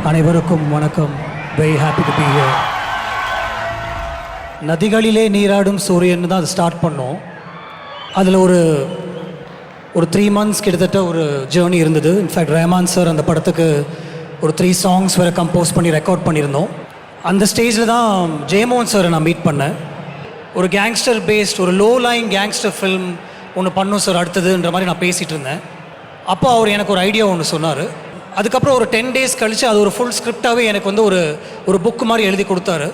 அனைவருக்கும் வணக்கம். Very happy to be here. நதிகளிலே நீராடும் சூரியன் தான் அது ஸ்டார்ட் பண்ணோம். அதில் ஒரு 3 months கிட்டத்தட்ட ஒரு ஜேர்னி இருந்தது. இன்ஃபேக்ட் ரஹ்மான் சார் அந்த படத்துக்கு ஒரு 3 songs வேறு கம்போஸ் பண்ணி ரெக்கார்ட் பண்ணியிருந்தோம். அந்த ஸ்டேஜில் தான் ஜெயமோகன் சாரை நான் மீட் பண்ணேன். ஒரு கேங்ஸ்டர் பேஸ்ட் ஒரு லோ லைன் கேங்ஸ்டர் ஃபில்ம் ஒன்று பண்ணும் சார் அடுத்ததுன்ற மாதிரி நான் பேசிகிட்டு இருந்தேன். அப்போ அவர் எனக்கு ஒரு ஐடியா ஒன்று சொன்னார். அதுக்கப்புறம் ஒரு 10 days கழித்து அது ஒரு ஃபுல் ஸ்கிரிப்டாகவே எனக்கு வந்து ஒரு புக்கு மாதிரி எழுதி கொடுத்தாரு.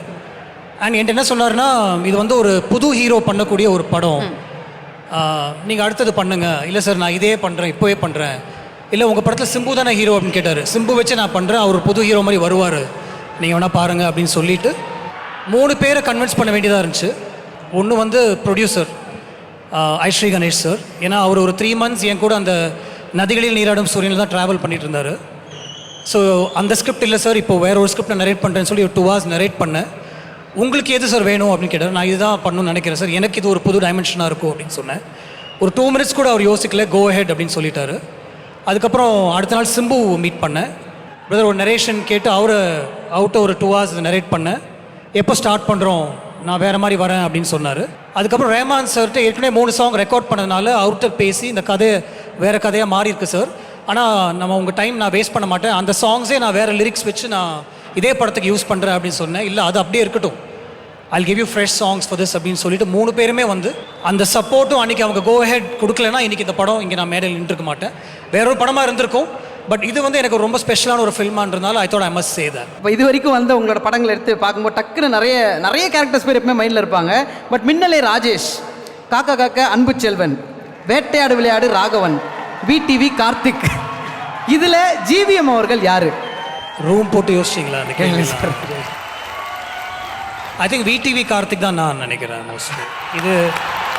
அண்ட் என்கிட்ட என்ன சொன்னார்னா, இது வந்து ஒரு புது ஹீரோ பண்ணக்கூடிய ஒரு படம், நீங்கள் அடுத்தது பண்ணுங்கள். இல்லை சார் நான் இதே பண்ணுறேன், இப்போவே பண்ணுறேன். இல்லை உங்கள் படத்தில் சிம்பு தானே ஹீரோ அப்படின்னு கேட்டார். சிம்பு வச்சு நான் பண்ணுறேன், அவர் புது ஹீரோ மாதிரி வருவார், நீங்கள் வேணால் பாருங்கள் அப்படின்னு சொல்லிவிட்டு 3 பேரை கன்வின்ஸ் பண்ண வேண்டியதாக இருந்துச்சு. ஒன்று வந்து ப்ரொடியூசர் ஐஸ்ரீ கணேஷ் சார். ஏன்னா அவர் ஒரு 3 months என் கூட அந்த நதிகளில் நீராடும் சூரியனில் தான் ட்ராவல் பண்ணிகிட்டு இருந்தார். ஸோ அந்த ஸ்கிரிப்ட் இல்லை சார், இப்போ வேறு ஒரு ஸ்கிரிப்ட் நான் நரேட் பண்ணுறேன்னு சொல்லி ஒரு 2 hours நரேட் பண்ணேன். உங்களுக்கு எது சார் வேணும் அப்படின்னு கேட்டார். நான் இதுதான் பண்ணணும்னு நினைக்கிறேன் சார், எனக்கு இது ஒரு புது டைமென்ஷனாக இருக்கும் அப்படின்னு சொன்னேன். ஒரு 2 minutes கூட அவர் யோசிக்கல, கோ ஹெட் அப்படின்னு சொல்லிட்டாரு. அதுக்கப்புறம் அடுத்த நாள் சிம்பு மீட் பண்ணேன். பிரதர் ஒரு நரேஷன் கேட்டு அவரை ஒரு 2 hours நரேட் பண்ணேன். எப்போ ஸ்டார்ட் பண்ணுறோம், நான் வேறு மாதிரி வரேன் அப்படின்னு சொன்னார். அதுக்கப்புறம் ரஹ்மான் சார்கிட்ட ஏற்கனவே 3 song ரெக்கார்ட் பண்ணதுனால அவர்கிட்ட பேசி இந்த கதையை வேறு கதையாக மாறி இருக்கு சார், ஆனால் நம்ம உங்கள் டைம் நான் வேஸ்ட் பண்ண மாட்டேன், அந்த சாங்ஸே நான் வேறு லிரிக்ஸ் வச்சு நான் இதே படத்துக்கு யூஸ் பண்ணுறேன் அப்படின்னு சொன்னேன். இல்லை அது அப்படியே இருக்கட்டும், I'll give you fresh songs for this அப்படின்னு சொல்லிட்டு 3 பேருமே வந்து அந்த சப்போர்ட்டும் அன்றைக்கி அவங்க கோ ஹெட் கொடுக்கலன்னா இன்றைக்கி இந்த படம் இங்கே நான் மேடையில் நின்றுருக்க மாட்டேன், வேறொரு படமாக இருந்திருக்கும். பட் இது வந்து எனக்கு ரொம்ப ஸ்பெஷலான ஒரு ஃபில்மான்றதுனால I thought I must say that. இப்போ இது வரைக்கும் வந்து உங்களோட படங்களை எடுத்து பார்க்கும்போது டக்குன்னு நிறைய கேரக்டர்ஸ் பேர் எப்பவுமே மைண்டில் இருப்பாங்க. பட் மின்னலை ராஜேஷ், காக்கா காக்கா அன்பு செல்வன், வேட்டையாடு விளையாடு ராகவன், VTV கார்த்திக், இதில் GVM அவர்கள் யார்? ரூம் போட்டு யோசிச்சிங்களா அந்த கேள்வி? ஐ திங்க் VTV கார்த்திக் தான் நான் நினைக்கிறேன் மோஸ்ட்லி. இது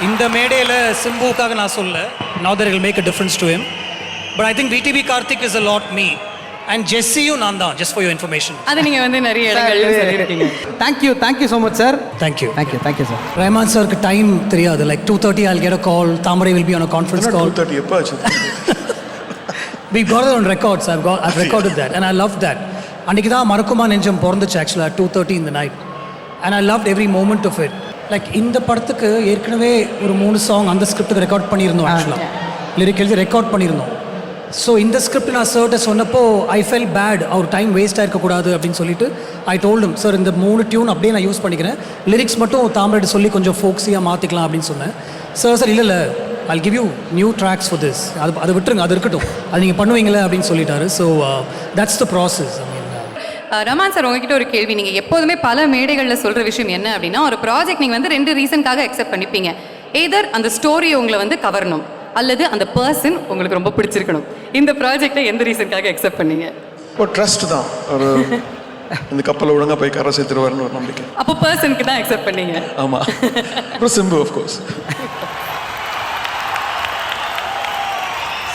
இந்த மேடையில் சிம்புக்காக நான் சொல்ல, now that it will make a difference to him, but I think VTV Karthik is a lot me and ஜெஸ்ஸியும் நான் தான், just for your information. அது நீங்கள் வந்து நிறைய இடங்கள்ல சொல்லியிருக்கீங்க. Thank you so much sir. Thank you sir. Rahman சாருக்கு டைம் தெரியாது. Like 2:30 I'll get a call, Thamarai will be on a conference call. 2:30 எப்போ ஆச்சு? We've got it on records. I've recorded that and I loved that. அன்றைக்கி தான் மறக்குமா நெஞ்சம் பிறந்துச்சு ஆக்சுவலாக 2:30 in the night and I loved every moment of it. Like இந்த படத்துக்கு ஏற்கனவே ஒரு 3 song அந்த ஸ்கிரிப்டுக்கு ரெக்கார்ட் பண்ணியிருந்தோம். ஆக்சுவலாக லிரிக் எழுதி ரெக்கார்ட் பண்ணியிருந்தோம். ஸோ இந்த ஸ்கிரிப்ட் நான் சார்ட்ட சொன்னப்போ ஐ ஃபெல் பேட், அவர் டைம் வேஸ்ட் ஆகிருக்கக்கூடாது அப்படின்னு சொல்லிட்டு ஐ டோல்டும் சார் இந்த 3 டியூன் அப்படியே நான் யூஸ் பண்ணிக்கிறேன், லிரிக்ஸ் மட்டும் தாமரைட்டு சொல்லி கொஞ்சம் ஃபோக்ஸியாக மாற்றிக்கலாம் அப்படின்னு சொன்னேன். சார் இல்லை I'll give you new tracks for this, அதை விட்டுருங்க, அது இருக்கட்டும், அது நீங்கள் பண்ணுவீங்களே அப்படின்னு சொல்லிட்டாரு. So that's the process. Rahman sir, உங்ககிட்ட ஒரு கேள்வி. நீங்கள் எப்போதுமே பல மேடைகளில் சொல்கிற விஷயம் என்ன அப்படின்னா, ஒரு ப்ராஜெக்ட் நீங்கள் வந்து 2 ரீசனுக்காக அக்செப்ட் பண்ணிப்பீங்க. எய்தர் அந்த ஸ்டோரி உங்களை வந்து கவரணும், அல்லது அந்த பர்சன் உங்களுக்கு ரொம்ப பிடிச்சிருக்கணும். இந்த ப்ராஜெக்டை எந்த ரீசனுக்காக அக்செப்ட் பண்ணீங்க? இப்போ ட்ரஸ்ட் தான். ஒரு இந்த கப்பலை ஒழுங்காக போய் கரை சேர்த்துருவாருன்னு ஒரு நம்பிக்கை. அப்போ பர்சனுக்கு தான் அக்செப்ட் பண்ணீங்க? ஆமாம். அப்புறம் சிம்பு ஆஃப்கோர்ஸ்.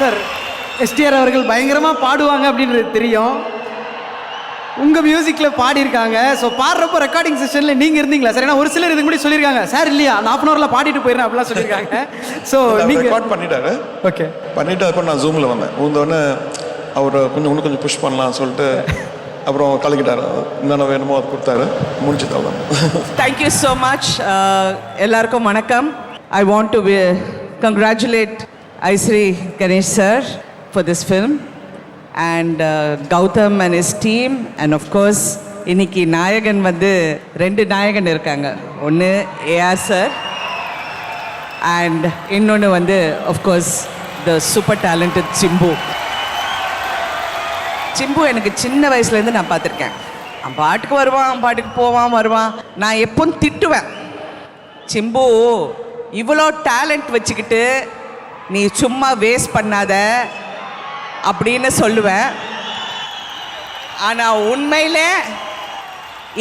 சார், STR அவர்கள் பயங்கரமாக பாடுவாங்க அப்படின்றது தெரியும். உங்கள் மியூசிக்கில் பாடியிருக்காங்க. ஸோ பாடுறப்போ ரெக்கார்டிங் செஷனில் நீங்கள் இருந்தீங்களா சார்? ஏன்னா ஒரு சிலர் இதுக்கு முன்னாடி சொல்லியிருக்காங்க, சார் இல்லையா அந்த 1/2 hourல பாடிட்டு போயிடுறேன் அப்படிலாம் சொல்லியிருக்காங்க. ஸோ நீங்கள் ரெக்கார்ட் பண்ணிட்டாரு. ஓகே பண்ணிவிட்டு அதுக்கப்புறம் நான் ஜூமில் வந்தேன். உடனே அவர் இன்னும் கொஞ்சம் புஷ் பண்ணலாம்னு சொல்லிட்டு அப்புறம் கலக்கிட்டார். என்னென்ன வேணுமோ அது கொடுத்தாரு, முடிச்சுட்டு அவ்வளோ. Thank you so much. எல்லாருக்கும் வணக்கம். I want to congratulate Aisri Ganesh sir for this film and Gautam and his team, and of course இன்னைக்கு நாயகன் வந்து 2 நாயகன் இருக்காங்க. ஒன்று AR sir and இன்னொன்று வந்து of course the super talented Simbu. எனக்கு சின்ன வயசுலேருந்து நான் பார்த்துருக்கேன். அவன் பாட்டுக்கு வருவான், அவன் பாட்டுக்கு போவான் வருவான். நான் எப்போவும் திட்டுவேன், சிம்பு இவ்வளோ டேலண்ட் வச்சுக்கிட்டு நீ சும்மா வேஸ்ட் பண்ணாத அப்படின்னு சொல்லுவேன். ஆனால் உண்மையிலே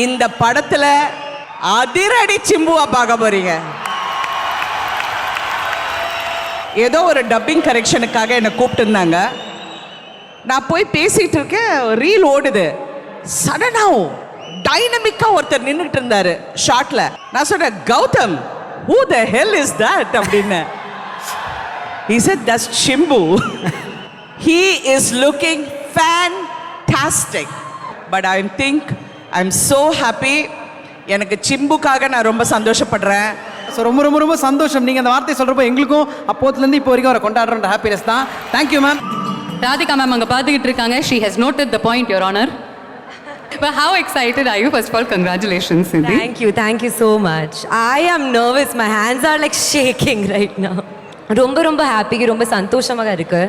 இந்த படத்தில் அதிரடி சிம்புவா பார்க்க போறீங்க. ஏதோ ஒரு டப்பிங் கரெக்ஷனுக்காக என்னை கூப்பிட்டுருந்தாங்க. நான் போய் பேசிகிட்டு இருக்கேன், ரீல் ஓடுது. சடனாக டைனமிக்காக ஒருத்தர் நின்றுட்டு இருந்தார் ஷார்ட்டில். நான் சொன்னேன், Gautham who the hell is that அப்படின்னு. He said, that's Shimbu. He is looking fantastic. but I think I'm so happy. எனக்கு சிம்புக்காக நான் ரொம்ப சந்தோஷப்படுறேன். ஸோ ரொம்ப ரொம்ப ரொம்ப சந்தோஷம். நீங்கள் அந்த வார்த்தையை சொல்கிறப்போ எங்களுக்கும் அப்போத்துலேருந்து இப்போ வரைக்கும் அவரை கொண்டாடுற ஹாப்பினஸ் தான். Thank you ma'am. ராதிகா மேம் அங்கே பார்த்துக்கிட்டு இருக்காங்க. She has noted the point, your honour. But how excited are you? First of all, congratulations, Siddhi. Thank you so much. I am nervous. My hands are like shaking right now. ரொம்ப happy, ரொம்ப சந்தோஷமாக இருக்கு.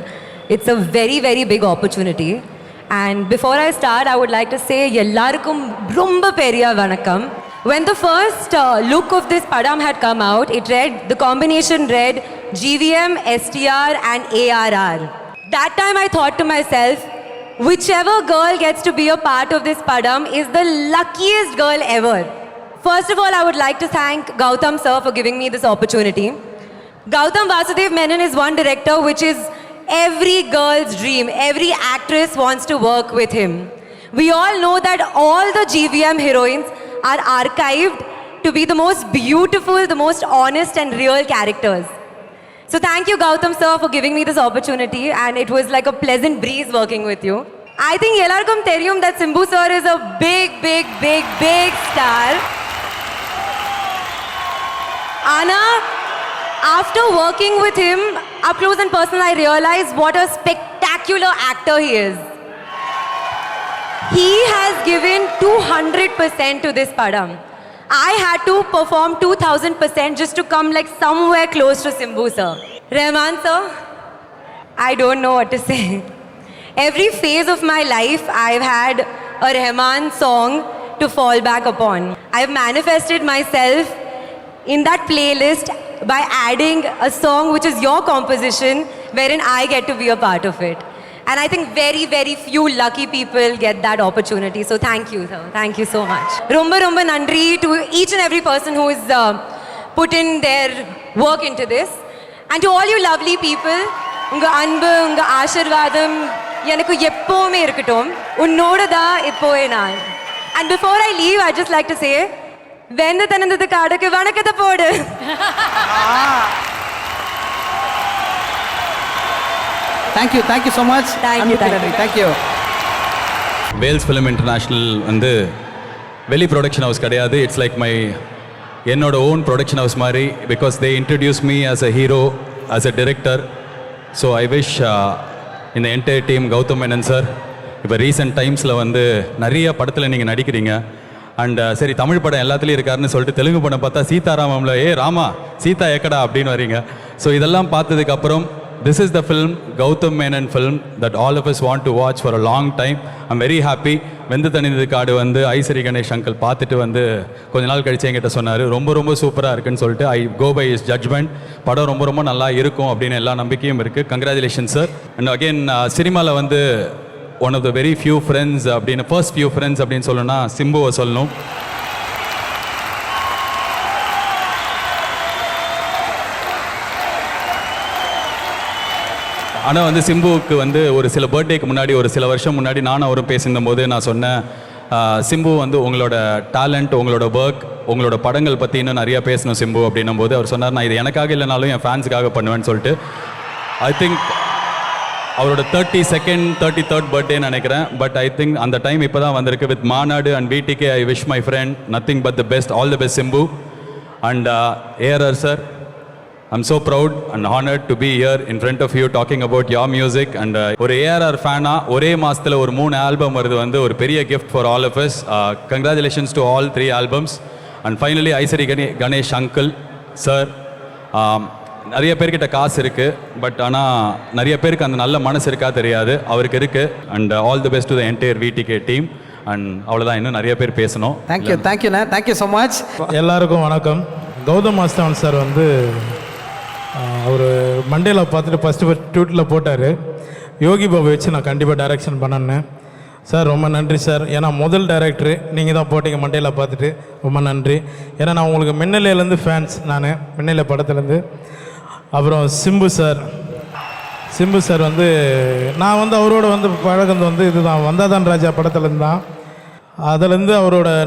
It's a very, very big opportunity. And before I start, I would like to say எல்லாருக்கும் ரொம்ப பெரிய வணக்கம். When the first look of this padam had come out, the combination read GVM, STR and ARR. That time I thought to myself, whichever girl gets to be a part of this padam is the luckiest girl ever. First of all, I would like to thank Gautam sir for giving me this opportunity. Gautam Vasudev Menon is one director which is every girl's dream. Every actress wants to work with him. We all know that all the GVM heroines are archived to be the most beautiful, the most honest and real characters. So thank you Gautam sir for giving me this opportunity, and it was like a pleasant breeze working with you. I think ellarkum theriyum that Simbu sir is a big star. Anna, after working with him up close and personal, I realized what a spectacular actor he is. He has given 200% to this padam. I had to perform 2000% just to come like somewhere close to Simbu sir. Rahman sir, I don't know what to say. Every phase of my life, I've had a Rahman song to fall back upon. I've manifested myself in that playlist by adding a song which is your composition, wherein I get to be a part of it. And I think very, very few lucky people get that opportunity. So thank you, sir. Thank you so much. Romba nandri to each and every person who has put in their work into this. And to all you lovely people, unga anbu, unga ஆசீர்வாதம் எனக்கு எப்பவுமே இருக்கட்டும். உன்னோட தான் இப்போவே நான். And before I leave, I just like to say, வெந்த தனந்தது காடுக்கு வணக்கத்தை போடு. Thank you so much. Thank you. Vels film international வந்து வெளி ப்ரொடக்ஷன் ஹவுஸ் கிடையாது. இட்ஸ் லைக் என்னோட ஓன் ப்ரொடக்ஷன் ஹவுஸ் மாதிரி. Because they introduce me as a hero, as a director. So I wish இந்த entire team, Gautham Menon sir, இப்போ recent டைம்ஸில் வந்து நிறைய படத்தில் நீங்கள் நடிக்கிறீங்க. அண்ட் சரி, தமிழ் படம் எல்லாத்துலேயும் இருக்காருன்னு சொல்லிட்டு தெலுங்கு படம் பார்த்தா சீதாராமம்ல ராமா சீதா ஏக்கடா அப்படின்னு வரீங்க. ஸோ இதெல்லாம் பார்த்ததுக்கப்புறம் this is the film, Gautam Menon film, that all of us want to watch for a long time. I'm very happy. வெந்து தணிந்தது காடு வந்து ஐஸ்வரி கணேஷ் அங்கிள் பார்த்துட்டு வந்து கொஞ்ச நாள் கழிச்சு என்கிட்ட சொன்னார், ரொம்ப சூப்பராக இருக்குன்னு சொல்லிட்டு. ஐ கோ பை இஸ் ஜட்ஜ்மெண்ட். படம் ரொம்ப நல்லா இருக்கும் அப்படின்னு எல்லா நம்பிக்கையும் இருக்குது. Congratulation sir. அண்ட் அகெயின் சினிமாவில் வந்து one of the very few friends அப்படின்னு, ஃபர்ஸ்ட் ஃபியூ ஃப்ரெண்ட்ஸ் அப்படின்னு சொல்லணும்னா சிம்புவை சொல்லணும். ஆனால் வந்து சிம்புவுக்கு வந்து ஒரு சில பர்த்டேக்கு முன்னாடி, ஒரு சில வருஷம் முன்னாடி நானும் அவரும் பேசியிருந்த போது நான் சொன்னேன், சிம்பு வந்து உங்களோட டேலண்ட், உங்களோட ஒர்க், உங்களோட படங்கள் பற்றி இன்னும் நிறையா பேசணும் சிம்பு அப்படின்னும் போது அவர் சொன்னார், நான் இது எனக்காக இல்லைனாலும் என் ஃபேன்ஸுக்காக பண்ணுவேன்னு சொல்லிட்டு. ஐ திங்க் அவரோட 33rd பர்த்டேன்னு நினைக்கிறேன். பட் ஐ திங்க் அந்த டைம் இப்போ தான் வந்திருக்கு. வித் மாநாடு and VTK, I wish my friend nothing but the best. All the best Simbu. And ARR sir, I'm so proud and honored to be here in front of you talking about your music. And ஒரு ARR ஃபேனா ஒரே மாதத்தில் ஒரு 3 album வருது வந்து ஒரு பெரிய gift for all of us. Congratulations to all 3 albums. And finally Ishari Ganesh uncle sir, நிறைய பேர்கிட்ட காசு இருக்குது, பட் ஆனால் நிறைய பேருக்கு அந்த நல்ல மனசு இருக்கா தெரியாது, அவருக்கு இருக்குது. And all the best to the entire VTK team. And அவ்வளோதான், இன்னும் நிறைய பேர் பேசணும். Thank you so much. எல்லாருக்கும் வணக்கம். கௌதம் மாஸ்தான் சார் வந்து அவர் மண்டேல பார்த்துட்டு ஃபஸ்ட்டு ட்வீட்டில் போட்டார், யோகி பாபு வச்சு நான் கண்டிப்பாக டைரக்ஷன் பண்ணேன். சார் ரொம்ப நன்றி சார். ஏன்னா முதல் டைரக்டரு நீங்கள் தான் போட்டீங்க மண்டேல பார்த்துட்டு, ரொம்ப நன்றி. ஏன்னா நான் உங்களுக்கு மின்னலையிலேருந்து ஃபேன்ஸ், நான் மின்னலை படத்துலேருந்து. அப்புறம் சிம்பு சார் வந்து நான் வந்து அவரோட வந்து பழகிறது வந்து இதுதான், வந்தாதான் ராஜா படத்துலேருந்து தான். அதுலேருந்து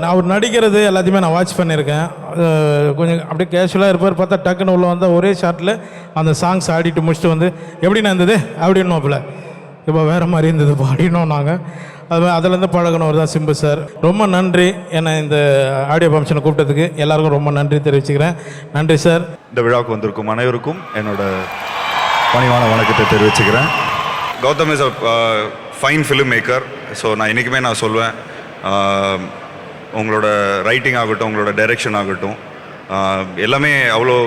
அவர் நடிக்கிறது எல்லாத்தையுமே நான் வாட்ச் பண்ணியிருக்கேன். கொஞ்சம் அப்படியே கேஷுவலாக இருப்பார், பார்த்தா டக்குன்னு உள்ள வந்தால் ஒரே ஷாட்டில் அந்த சாங்ஸ் ஆடிட்டு முடிச்சுட்டு வந்து எப்படின்னா இருந்தது அப்படின்னோப்பில், இப்போ வேறு மாதிரி இருந்தது அப்படின்னோம் நாங்கள். அதுலேருந்து பழகினவர் தான் சிம்பு சார். ரொம்ப நன்றி என்னை இந்த ஆடியோ ஃபங்க்ஷனை கூப்பிட்டதுக்கு. எல்லாருக்கும் ரொம்ப நன்றி தெரிவிச்சுக்கிறேன். நன்றி சார். இந்த விழாவுக்கு வந்திருக்கும் அனைவருக்கும் என்னோட பணிவான வணக்கத்தை தெரிவிச்சுக்கிறேன். Gautham is a fine film maker. So நான் என்றைக்குமே நான் சொல்வேன், உங்களோட ரைட்டிங் ஆகட்டும், உங்களோட டைரெக்ஷன் ஆகட்டும், எல்லாமே அவ்வளோ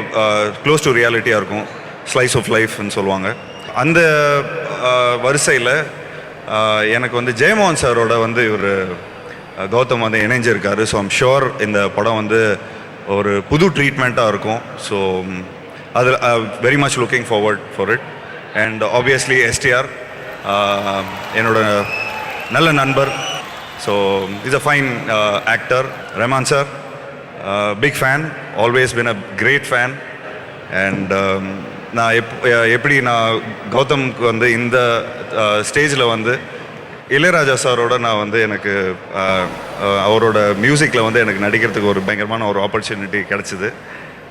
க்ளோஸ் டு ரியாலிட்டியாக இருக்கும். ஸ்லைஸ் ஆஃப் லைஃப்னு சொல்லுவாங்க. அந்த வரிசையில் எனக்கு வந்து ஜெயமோகன் சாரோட வந்து இவர் கௌதம் வந்து இணைஞ்சிருக்காரு. ஸோ ஐம் ஷுர் இந்த படம் வந்து ஒரு புது ட்ரீட்மெண்ட்டாக இருக்கும். ஸோ அது very much looking forward for it. And obviously STR என்னோட நல்ல நண்பர். So is a fine actor. Rahman sir big fan, always been a great fan. And நான் எப்படி நான் கௌதம்க்கு வந்து இந்த ஸ்டேஜில் வந்து இளையராஜா சாரோட நான் வந்து எனக்கு அவரோட மியூசிக்கில் வந்து எனக்கு நடிக்கிறதுக்கு ஒரு பயங்கரமான ஒரு ஆப்பர்ச்சுனிட்டி கிடச்சிது.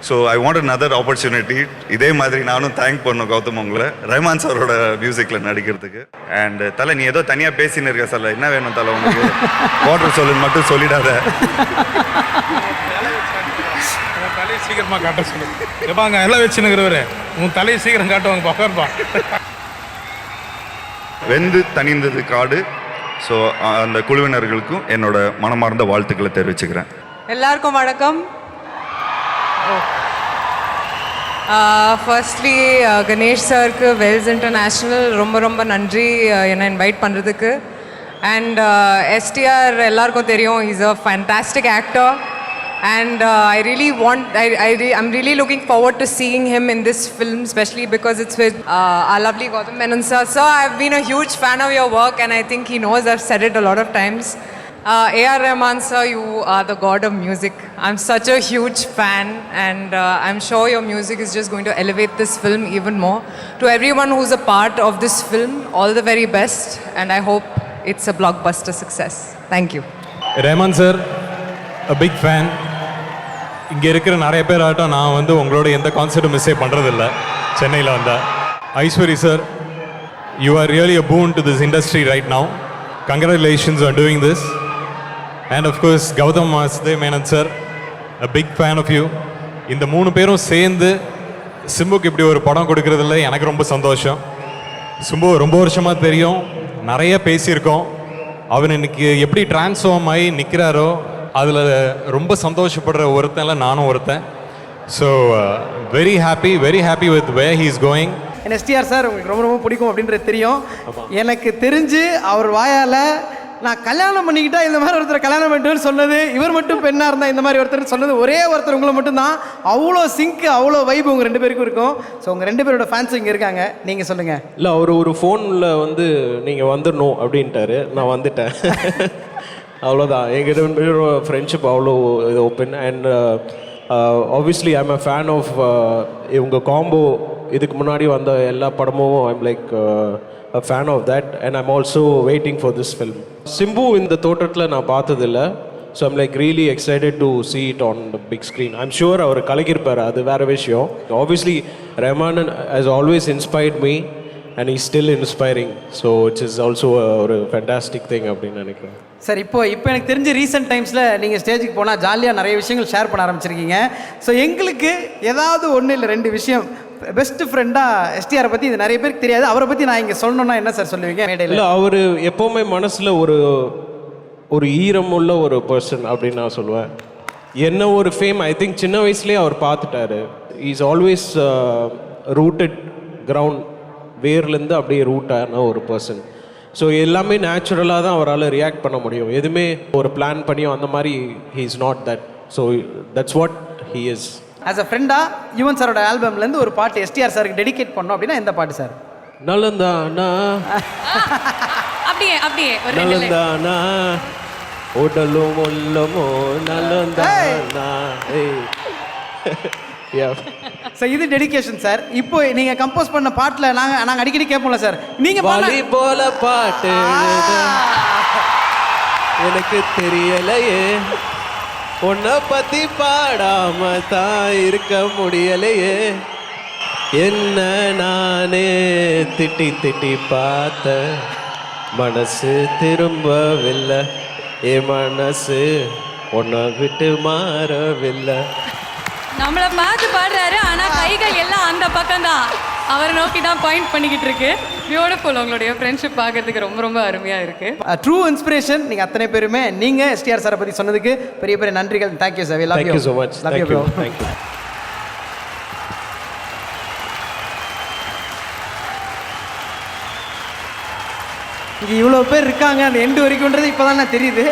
So I want another opportunity. இதே மாதிரி நானும் தேங்க் பண்ணணும் கௌதம் உங்களை ரஹ்மான் சாரோட மியூசிக்கில் நடிக்கிறதுக்கு. அண்ட் தலை, நீ ஏதோ தனியாக பேசின்னு இருக்க சார், என்ன வேணும் தலை உனக்கு? வாட்டர் சொல்லுன்னு மட்டும் சொல்லிடாத. தலையை சீக்கிரமாக காட்ட சொல்லு. எப்பாங்க எல்லாம் வச்சுன்னுக்கிறவரு உன் தலையை சீக்கிரம் காட்டுவாங்க பக்கர்ப்பா. வெந்து தனிந்தது காடு. ஸோ அந்த குழுவினர்களுக்கும் என்னோட மனமார்ந்த வாழ்த்துக்களை தெரிவிச்சுக்கிறேன். எல்லாருக்கும் வணக்கம். ஃபர்ஸ்ட்லி கணேஷ் சாருக்கு வெல்ஸ் இன்டர்நேஷ்னல் ரொம்ப ரொம்ப நன்றி என்னை இன்வைட் பண்ணுறதுக்கு. அண்ட் எஸ்டிஆர் எல்லாருக்கும் தெரியும், is a fantastic actor. And I really want, I'm really looking forward to seeing him in this film, especially because it's with our lovely Gautam Menon sir. So I've been a huge fan of your work, and I think he knows I've said it a lot of times. A.R. Rahman sir, you are the god of music. I'm such a huge fan, and I'm sure your music is just going to elevate this film even more. To everyone who's a part of this film, all the very best, and I hope it's a blockbuster success. Thank you. Rahman sir, a big fan. இங்கே இருக்கிற நிறைய பேர் ஆகட்டும், நான் வந்து உங்களோட எந்த கான்சர்ட்டும் மிஸ்ஸே பண்ணுறதில்ல சென்னையில் வந்தால். Ishari sir, you are really a boon to this industry right now. Congratulations on doing this. And of course Gautham Menon sir, a big fan of you. இந்த 3 பேரும் சேர்ந்து சிம்புக்கு இப்படி ஒரு படம் கொடுக்கறதில்ல எனக்கு ரொம்ப சந்தோஷம். சிம்பு ரொம்ப வருஷமாக தெரியும், நிறைய பேசியிருக்கோம். அவர் இன்னைக்கு எப்படி டிரான்ஸ்ஃபார்ம் ஆகி நிற்கிறாரோ அதில் ரொம்ப சந்தோஷப்படுற ஒருத்தன் நானும் ஒருத்தன். So very happy with where he is going. STR sir உங்களுக்கு ரொம்ப ரொம்ப பிடிக்கும் அப்படின்றது தெரியும். எனக்கு தெரிஞ்சு அவர் வாயால் நான் கல்யாணம் பண்ணிக்கிட்டா இந்த மாதிரி ஒருத்தர் கல்யாணம் பண்ணிட்டு சொன்னது, இவர் மட்டும் பெண்ணாக இருந்தால் இந்த மாதிரி ஒருத்தர் சொன்னது ஒரே ஒருத்தர் உங்களை மட்டும்தான். அவ்வளோ சிங்க்கு, அவ்வளோ வைப் உங்கள் 2 பேருக்கும் இருக்கும். ஸோ உங்கள் 2 பேரோட ஃபேன்ஸ் இங்கே இருக்காங்க, நீங்கள் சொல்லுங்கள். இல்லை, அவர் ஒரு ஃபோனில் வந்து நீங்கள் வந்துடணும் அப்படின்ட்டாரு, நான் வந்துட்டேன். அவ்வளோதான். எங்கள் 2 பேரும் ஃப்ரெண்ட்ஷிப் அவ்வளோ இது open. And obviously I'm a fan of இவங்க காம்போ. இதுக்கு முன்னாடி வந்த எல்லா படமும் I'm like a fan of that. And I'm also waiting for this film. Simbu இந்த தோற்றத்தில் நான் பார்த்ததில்ல. So I'm like really excited to see it on the big screen. I'm sure அவர் கலக்கியிருப்பார், அது வேறு விஷயம். Obviously Rahman has always inspired me and he's still inspiring. So it is also ஒரு fantastic thing அப்படின்னு நினைக்கிறேன். சார், இப்போ எனக்கு தெரிஞ்ச ரீசெண்ட் டைம்ஸில் நீங்கள் ஸ்டேஜுக்கு போனால் ஜாலியாக நிறைய விஷயங்கள் ஷேர் பண்ண ஆரம்பிச்சிருக்கீங்க. ஸோ எங்களுக்கு ஏதாவது 1 இல்லை 2 விஷயம் பெஸ்ட் ஃப்ரெண்டாக எஸ்டிஆரை பற்றி இது நிறைய பேருக்கு தெரியாது, அவரை பற்றி நான் இங்கே சொல்லணும்னா என்ன சார் சொல்லுவீங்க மேடையில்? இல்லை, அவர் எப்போவுமே மனசில் ஒரு ஈரம் உள்ள ஒரு பர்சன் அப்படின்னு நான் சொல்லுவேன். என்ன ஒரு ஃபேம் ஐ திங்க் சின்ன வயசுலேயே அவர் பார்த்துட்டாரு. இஸ் ஆல்வேஸ் ரூட்டட் கிரவுண்ட், வேர்லேருந்து அப்படியே ரூட்டான ஒரு பர்சன். ஸோ எல்லாமே நேச்சுரலாக தான் அவரால் ரியாக்ட் பண்ண முடியும். எதுவுமே ஒரு பிளான் பண்ணியோ அந்த மாதிரி he is not that. So that's what he is. As a ஃப்ரெண்டாக யுவன் சாரோட ஆல்பம்லேருந்து ஒரு பாட்டு எஸ்டிஆர் சாருக்கு டெடிகேட் பண்ணோம் அப்படின்னா எந்த பாட்டு சார்? நலந்தானா நலந்தானா உடலும் உள்ளமோ நலந்தானா. சார், இது டெடிகேஷன் சார். இப்போ நீங்க கம்போஸ் பண்ண பாட்டுல நாங்க அடிக்கடி கேட்போம்ல சார், நீங்க வாலி போல பாட்டு எனக்கு தெரியலையே, உன்னை பத்தி பாடாம தான் இருக்க முடியலையே, என்ன நானே திட்டி திட்டி பார்த்த மனசு திரும்பவில்லை என் மனசு உன்னை விட்டு மாறவில்லை. நம்மளை பார்த்து பாடுறாரு ஆனால் கைகள் எல்லாம் அந்த பக்கம்தான், அவரை நோக்கி தான் பாயிண்ட் பண்ணிக்கிட்டு இருக்கு. பியூட்டிஃபுல். உங்களுடைய ஃப்ரெண்ட்ஷிப் பார்க்கறதுக்கு ரொம்ப ரொம்ப அருமையாக இருக்கு. True inspiration. நீங்கள் அத்தனை பேருமே நீங்கள் எஸ்டிஆர் சாரை பற்றி சொன்னதுக்கு பெரிய பெரிய நன்றிகள். Thank you sir. Thank you so much. Thank you. Thank you. இங்கே இவ்வளோ பேர் இருக்காங்க அந்த எண்டு வரைக்கும்ன்றது இப்போ தான் தெரியுது.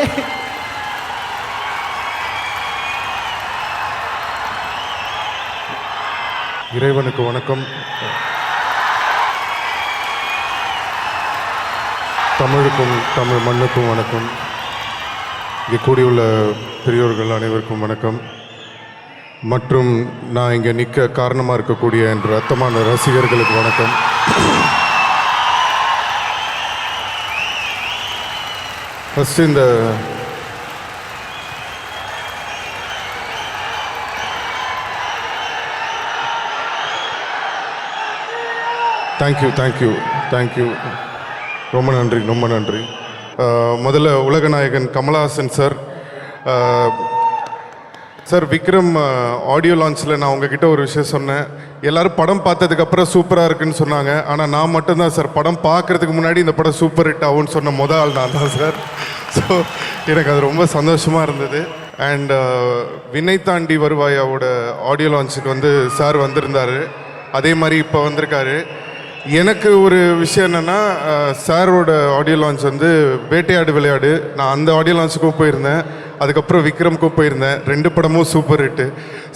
இறைவனுக்கு வணக்கம். தமிழுக்கும் தமிழ் மண்ணுக்கும் வணக்கம். இங்கே கூடியுள்ள பெரியோர்கள் அனைவருக்கும் வணக்கம். மற்றும் நான் இங்கே நிற்க காரணமாக இருக்கக்கூடிய என் ரத்தமான ரசிகர்களுக்கு வணக்கம். ஃபஸ்ட்டு இந்த தேங்க்யூ ரொம்ப நன்றி. முதல்ல உலகநாயகன் Kamal Haasan sir. Sir Vikram audio லான்ச்சில் நான் உங்ககிட்ட ஒரு விஷயம் சொன்னேன். எல்லோரும் படம் பார்த்ததுக்கப்புறம் சூப்பராக இருக்குன்னு சொன்னாங்க. ஆனால் நான் மட்டும்தான் சார் படம் பார்க்குறதுக்கு முன்னாடி இந்த படம் சூப்பர் ஹிட் ஆகும்னு சொன்ன ஆள் நான் தான் சார். ஸோ எனக்கு அது ரொம்ப சந்தோஷமாக இருந்தது. அண்ட் வினை தாண்டி வருவாயாவோட ஆடியோ லான்ச்சுக்கு வந்து சார் வந்திருந்தார். அதே மாதிரி இப்போ வந்திருக்காரு. எனக்கு ஒரு விஷயம் என்னென்னா, சாரோட ஆடியோ லான்ச் வந்து வேட்டையாடு விளையாடு, நான் அந்த ஆடியோ லான்ச்சுக்கும் போயிருந்தேன், அதுக்கப்புறம் விக்ரமுக்கும் போயிருந்தேன். 2 படமும் சூப்பர் ஹிட்டு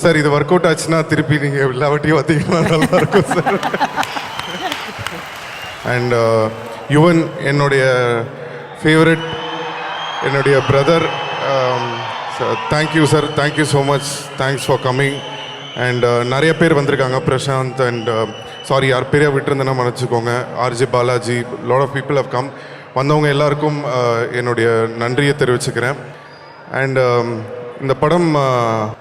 சார். இது ஒர்க் அவுட் ஆச்சுன்னா திருப்பி நீங்கள் எல்லாவற்றையும் அதிகமாக நல்லாயிருக்கும் சார். அண்ட் யுவன் என்னுடைய ஃபேவரட், என்னுடைய brother. Thank you sir, thank you so much. Thanks for coming. And நிறைய பேர் வந்திருக்காங்க. பிரசாந்த் அண்ட் சாரி யார் பேரையாக விட்டுருந்தேன்னா மன்னிச்சுக்கோங்க. RJ Balaji, lot of people have come. வந்தவங்க எல்லாருக்கும் என்னுடைய நன்றியை தெரிவிச்சுக்கிறேன். அண்ட் இந்த படம்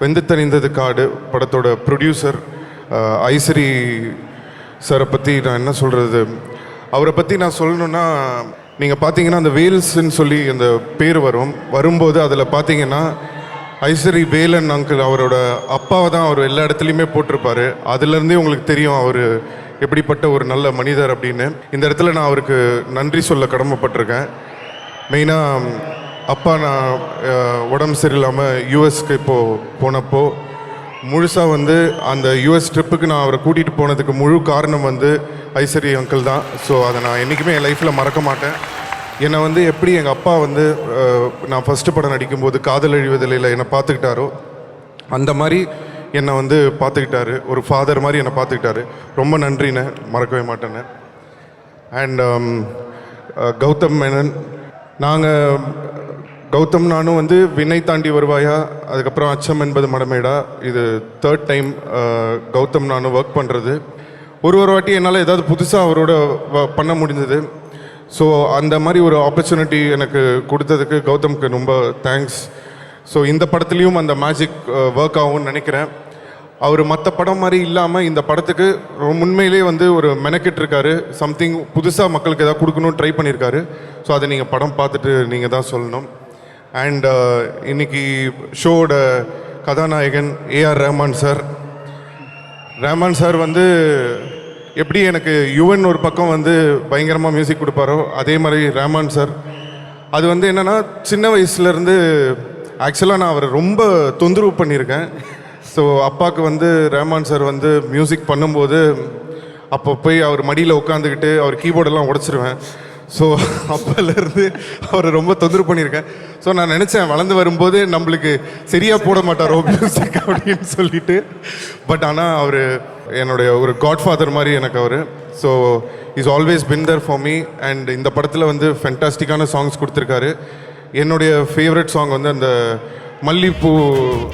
வெந்து தணிந்தது காடு படத்தோட ப்ரொடியூசர் ஐஸ்வரி சாரை பற்றி நான் என்ன சொல்கிறது, அவரை பற்றி நான் சொல்லணுன்னா, நீங்கள் பார்த்தீங்கன்னா அந்த வேல்ஸ்ன்னு சொல்லி அந்த பேர் வரும்போது அதில் பார்த்தீங்கன்னா ஐஸ்வரி வேலன் அங்கிள் அவரோட அப்பாவை தான் அவர் எல்லா இடத்துலையுமே போட்டிருப்பாரு. அதுலேருந்தே உங்களுக்கு தெரியும் அவர் எப்படிப்பட்ட ஒரு நல்ல மனிதர் அப்படின்னு. இந்த இடத்துல நான் அவருக்கு நன்றி சொல்ல கடமைப்பட்டிருக்கேன். மெயினாக அப்பா நான் உடம்பு சரியில்லாமல் யூஎஸ்க்கு இப்போது போனப்போ முழுசாக வந்து அந்த யூஎஸ் ட்ரிப்புக்கு நான் அவரை கூட்டிகிட்டு போனதுக்கு முழு காரணம் வந்து ஐஸ்வரி அங்கிள் தான். ஸோ அதை நான் என்றைக்குமே என் லைஃப்பில் மறக்க மாட்டேன். என்னை வந்து எப்படி எங்கள் அப்பா வந்து நான் ஃபஸ்ட்டு படம் நடிக்கும்போது காதல் அழிவதில்லையில் என்னை பார்த்துக்கிட்டாரோ அந்த மாதிரி என்னை வந்து பார்த்துக்கிட்டாரு. ஒரு ஃபாதர் மாதிரி என்னை பார்த்துக்கிட்டாரு. ரொம்ப நன்றிண்ணே, மறக்கவே மாட்டேன்னு. அண்ட் கௌதம் மேனன், கௌதம் நானும் வந்து வினை தாண்டி வருவாயா, அதுக்கப்புறம் அச்சம் என்பது மடமேடா, இது 3rd டைம் கௌதம் நானும் ஒர்க் பண்ணுறது. ஒரு வாட்டி என்னால் ஏதாவது புதுசாக அவரோட பண்ண முடிஞ்சது. ஸோ அந்த மாதிரி ஒரு ஆப்பர்ச்சுனிட்டி எனக்கு கொடுத்ததுக்கு கௌதம்க்கு ரொம்ப தேங்க்ஸ். ஸோ இந்த படத்துலேயும் அந்த மேஜிக் ஒர்க் ஆகும்னு நினைக்கிறேன். அவர் மற்ற படம் மாதிரி இல்லாமல் இந்த படத்துக்கு உண்மையிலே வந்து ஒரு மெனக்கெட்டிருக்காரு. சம்திங் புதுசாக மக்களுக்கு ஏதாவது கொடுக்கணும்னு ட்ரை பண்ணியிருக்காரு. ஸோ அதை நீங்கள் படம் பார்த்துட்டு நீங்கள் தான் சொல்லணும். அண்ட் இன்னைக்கு ஷோவோட கதாநாயகன் AR Rahman sir. Rahman sir வந்து எப்படி எனக்கு யுவன் ஒரு பக்கம் வந்து பயங்கரமாக மியூசிக் கொடுப்பாரோ அதே மாதிரி ரஹ்மான் சார் அது வந்து என்னென்னா, சின்ன வயசுலேருந்து ஆக்சுவலாக நான் அவரை ரொம்ப தொந்தரவு பண்ணியிருக்கேன். ஸோ அப்பாவுக்கு வந்து ரஹ்மான் சார் வந்து மியூசிக் பண்ணும்போது அப்போ போய் அவர் மடியில் உட்காந்துக்கிட்டு அவர் கீபோர்டெல்லாம் உடச்சிருவேன். ஸோ அப்போலேருந்து அவரை ரொம்ப தொந்தரவு பண்ணியிருக்கேன். ஸோ நான் நினச்சேன் வளர்ந்து வரும்போது நம்மளுக்கு சரியாக போட மாட்டாரோ மியூசிக் அப்படின்னு சொல்லிட்டு. பட் ஆனால் அவர் என்னுடைய ஒரு காட்ஃபாதர் மாதிரி எனக்கு அவர். So is always been there for me. And இந்த படத்தில் வந்து ஃபென்டாஸ்டிக்கான சாங்ஸ் கொடுத்துருக்காரு. என்னுடைய ஃபேவரட் சாங் வந்து அந்த மல்லிப்பூ,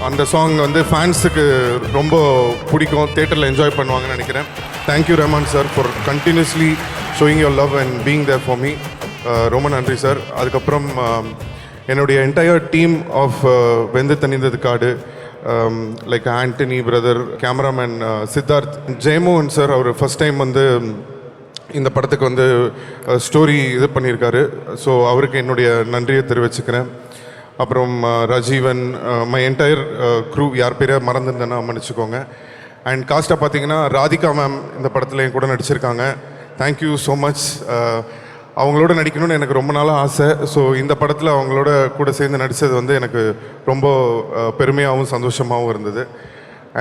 அந்த சாங் வந்து ஃபேன்ஸுக்கு ரொம்ப பிடிக்கும், தேட்டரில் என்ஜாய் பண்ணுவாங்கன்னு நினைக்கிறேன். Thank you Rahman sir for continuously showing your love and being there for me. ரொம்ப நன்றி சார். அதுக்கப்புறம் என்னுடைய entire team of Vendhu Thanindhathu Kaadu, like Anthony brother, cameraman Siddharth, Jeyamohan sir. அவர் ஃபஸ்ட் டைம் வந்து இந்த படத்துக்கு வந்து ஸ்டோரி இது பண்ணியிருக்காரு. ஸோ அவருக்கு என்னுடைய நன்றியை தெரிவிச்சுக்கிறேன். அப்புறம் ரஜீவன், மை என்டையர் க்ரூ, யார் பேரை மறந்துருந்தேன்னா மன்னிச்சுக்கோங்க. அண்ட் காஸ்ட்டாக பார்த்தீங்கன்னா ராதிகா மேம் இந்த படத்தில் என் கூட நடிச்சிருக்காங்க. Thank you so much. அவங்களோட நடிக்கணும்னு எனக்கு ரொம்ப நாளாக ஆசை. ஸோ இந்த படத்தில் அவங்களோட கூட சேர்ந்து நடித்தது வந்து எனக்கு ரொம்ப பெருமையாகவும் சந்தோஷமாகவும் இருந்தது.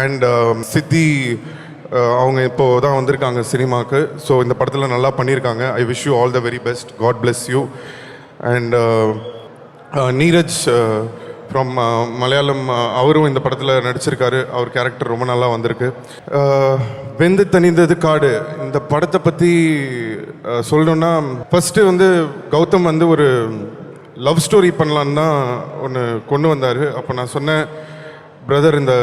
அண்ட் சித்தி அவங்க இப்போது தான் வந்திருக்காங்க சினிமாவுக்கு. ஸோ இந்த படத்தில் நல்லா பண்ணியிருக்காங்க. I wish you all the very best. God bless you. And Neeraj from Malayalam, அவரும் இந்த படத்தில் நடிச்சிருக்காரு. அவர் கேரக்டர் ரொம்ப நல்லா வந்திருக்கு. வெந்து தணிந்தது காடு, இந்த படத்தை பற்றி சொல்லணுன்னா ஃபஸ்ட்டு வந்து கௌதம் வந்து ஒரு லவ் ஸ்டோரி பண்ணலான்னு தான் ஒன்று கொண்டு வந்தார். அப்போ நான் சொன்னேன், பிரதர் இந்த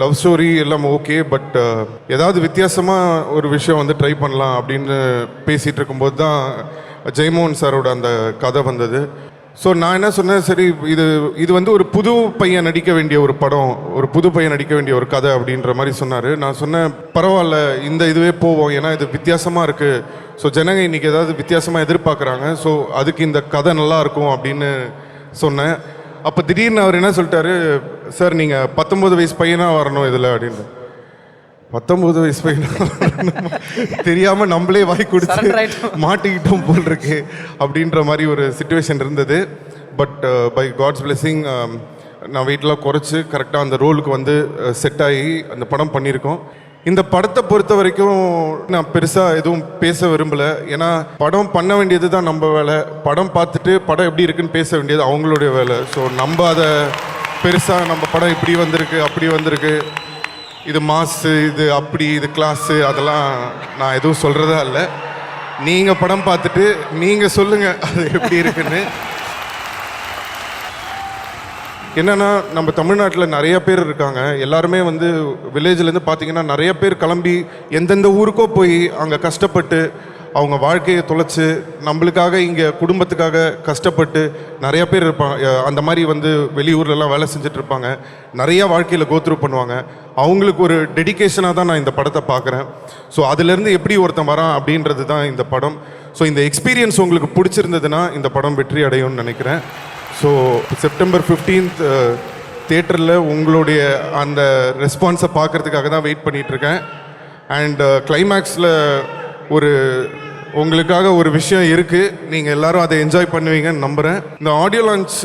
லவ் ஸ்டோரி எல்லாம் ஓகே, பட் ஏதாவது வித்தியாசமாக ஒரு விஷயம் வந்து ட்ரை பண்ணலாம் அப்படின்னு பேசிகிட்டு இருக்கும்போது தான் ஜெயமோகன் சாரோட அந்த கதை வந்தது. ஸோ நான் என்ன சொன்னேன், சரி இது வந்து ஒரு புது பையன் நடிக்க வேண்டிய ஒரு படம், ஒரு புது பையன் நடிக்க வேண்டிய ஒரு கதை அப்படின்ற மாதிரி சொன்னார். நான் சொன்னேன், பரவாயில்ல இந்த இதுவே போவோம், ஏன்னா இது வித்தியாசமாக இருக்குது. ஸோ ஜனங்க இன்றைக்கி ஏதாவது வித்தியாசமாக எதிர்பார்க்குறாங்க. ஸோ அதுக்கு இந்த கதை நல்லா இருக்கும் அப்படின்னு சொன்னேன். அப்போ திடீர்னு அவர் என்ன சொல்லிட்டாரு, சார் நீங்கள் 19 வயசு பையனாக வரணும் இதில் அப்படின்னு. 19 வயசு பையனாக தெரியாமல் நம்மளே வாய் கொடுத்து மாட்டிக்கிட்டோம் போல் இருக்கு அப்படின்ற மாதிரி ஒரு சிச்சுவேஷன் இருந்தது. பட் பை காட்ஸ் பிளெஸிங் நான் வெயிட்லாம் குறைச்சி கரெக்டாக அந்த ரோலுக்கு வந்து செட் ஆகி அந்த படம் பண்ணியிருக்கோம். இந்த படத்தை பொறுத்த வரைக்கும் நான் பெருசாக எதுவும் பேச விரும்பலை. ஏன்னா படம் பண்ண வேண்டியது தான் நம்ம வேலை. படம் பார்த்துட்டு படம் எப்படி இருக்குன்னு பேச வேண்டியது அவங்களுடைய வேலை. ஸோ நம்ம அதை பெருசாக நம்ம படம் இப்படி வந்திருக்கு அப்படி வந்திருக்கு, இது மாசு, இது அப்படி, இது கிளாஸு, அதெல்லாம் நான் எதுவும் சொல்கிறதா இல்லை. நீங்கள் படம் பார்த்துட்டு நீங்கள் சொல்லுங்கள் அது எப்படி இருக்குன்னு. என்னென்னா நம்ம தமிழ்நாட்டில் நிறைய பேர் இருக்காங்க. எல்லாருமே வந்து வில்லேஜ்லேருந்து பார்த்தீங்கன்னா நிறைய பேர் கிளம்பி எந்தெந்த ஊருக்கோ போய் அங்கே கஷ்டப்பட்டு அவங்க வாழ்க்கையை தொலைச்சி நம்மளுக்காக இங்கே குடும்பத்துக்காக கஷ்டப்பட்டு நிறைய பேர் இருப்பாங்க. அந்த மாதிரி வந்து வெளியூர்லலாம் வேலை செஞ்சிட்ருப்பாங்க, நிறையா வாழ்க்கையில் கோத்ரூ பண்ணுவாங்க. அவங்களுக்கு ஒரு டெடிக்கேஷனாக தான் நான் இந்த படத்தை பார்க்குறேன். ஸோ அதுலேருந்து எப்படி ஒருத்தன் வரான் அப்படின்றது தான் இந்த படம். ஸோ இந்த எக்ஸ்பீரியன்ஸ் உங்களுக்கு பிடிச்சிருந்ததுன்னா இந்த படம் வெற்றி அடையும்னு நினைக்கிறேன். ஸோ செப்டம்பர் 15th தியேட்டரில் உங்களுடைய அந்த ரெஸ்பான்ஸை பார்க்குறதுக்காக தான் வெயிட் பண்ணிகிட்ருக்கேன். அண்ட் கிளைமேக்ஸில் ஒரு உங்களுக்காக ஒரு விஷயம் இருக்குது, நீங்கள் எல்லோரும் அதை என்ஜாய் பண்ணுவீங்கன்னு நம்புகிறேன். இந்த ஆடியோ லான்ச்